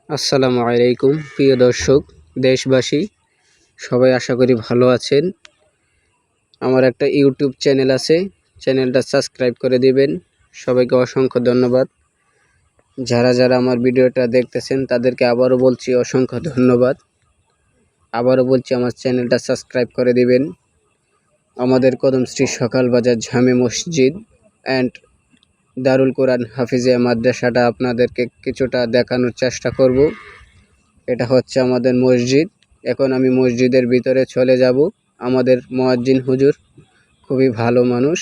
আসসালামু আলাইকুম প্রিয় দর্শক, দেশবাসী সবাই আশা করি ভালো আছেন। আমার একটা ইউটিউব চ্যানেল আছে, চ্যানেলটা সাবস্ক্রাইব করে দিবেন। সবাইকে অসংখ্য ধন্যবাদ। যারা যারা আমার ভিডিওটা দেখতেছেন তাদেরকে আবারও বলছি অসংখ্য ধন্যবাদ। আবারও বলছি আমার চ্যানেলটা সাবস্ক্রাইব করে দিবেন। আমাদের কদমশ্রী সকাল বাজার জামে মসজিদ অ্যান্ড দারুল কোরআন হাফিজিয়া মাদ্রাসাটা আপনাদেরকে কিছুটা দেখানোর চেষ্টা করব। এটা হচ্ছে আমাদের মসজিদ। এখন আমি মসজিদের ভিতরে চলে যাব। আমাদের মুয়াজ্জিন হুজুর খুবই ভালো মানুষ।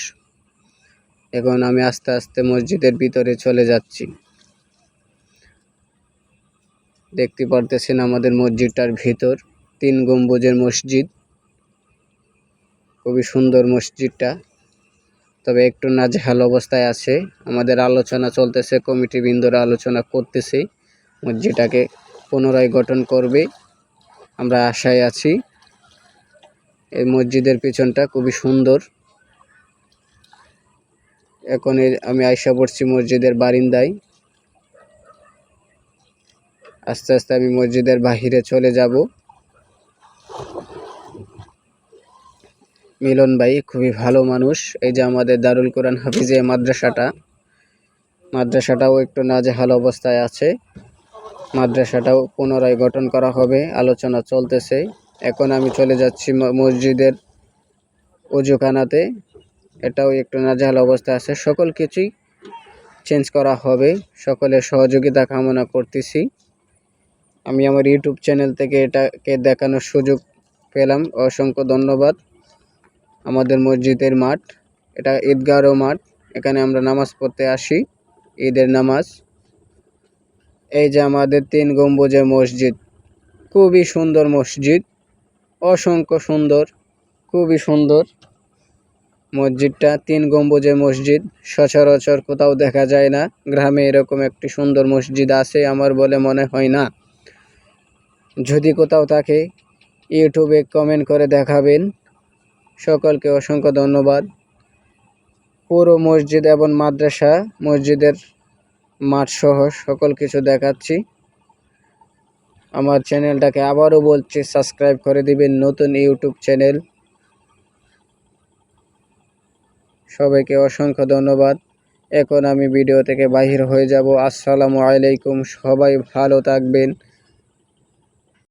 এখন আমি আস্তে আস্তে মসজিদের ভিতরে চলে যাচ্ছি। দেখতে পারতেছেন আমাদের মসজিদটার ভিতর 3 গম্বুজের মসজিদ। খুবই সুন্দর মসজিদটা, তবে একটু নাজেহাল অবস্থায় আছে। আমাদের আলোচনা চলতেছে, কমিটি বৃন্দরা আলোচনা করতেছে মসজিদটাকে পুনরায় গঠন করবে। আমরা আশায় আছি। এই মসজিদের পিছনটা খুবই সুন্দর। এখন আমি আয়সা পড়ছি মসজিদের বারিন্দায়। আস্তে আস্তে আমি মসজিদের বাহিরে চলে যাব। মিলন ভাই খুবই ভালো মানুষ। এই যে আমাদের দারুল কোরআন হাফিজিয়া মাদ্রাসাটাও একটু নাজেহাল অবস্থায় আছে। মাদ্রাসাটাও পুনরায় গঠন করা হবে, আলোচনা চলতেছে। এখন আমি চলে যাচ্ছি মসজিদের ওযুখানাতে। এটাও একটু নাজেহাল অবস্থায় আছে। সকল কিছুই চেঞ্জ করা হবে। সকলের সহযোগিতা কামনা করতেছি। আমি আমার ইউটিউব চ্যানেল থেকে এটাকে দেখানোর সুযোগ পেলাম, অসংখ্য ধন্যবাদ। আমাদের মসজিদের মাঠ, এটা ঈদগাহর মাঠ। এখানে আমরা নামাজ পড়তে আসি, ঈদের নামাজ। এই যে আমাদের 3 গম্বুজের মসজিদ, খুবই সুন্দর মসজিদ, অসংখ্য সুন্দর, খুবই সুন্দর মসজিদটা। 3 গম্বুজের মসজিদ সচরাচর কোথাও দেখা যায় না। গ্রামে এরকম একটি সুন্দর মসজিদ আছে আমার বলে মনে হয় না। যদি কোথাও থাকে ইউটিউবে কমেন্ট করে দেখাবেন। সকলকে অসংখ্য ধন্যবাদ। পুরো মসজিদ এবং মাদ্রাসা, মসজিদের মাঠ সহ সকল কিছু দেখাচ্ছি। আমার চ্যানেলটাকে আবারও বলছি সাবস্ক্রাইব করে দিবেন, নতুন ইউটিউব চ্যানেল। সবাইকে অসংখ্য ধন্যবাদ। এখন আমি ভিডিও থেকে বাহির হয়ে যাব। আসসালামু আলাইকুম, সবাই ভালো থাকবেন।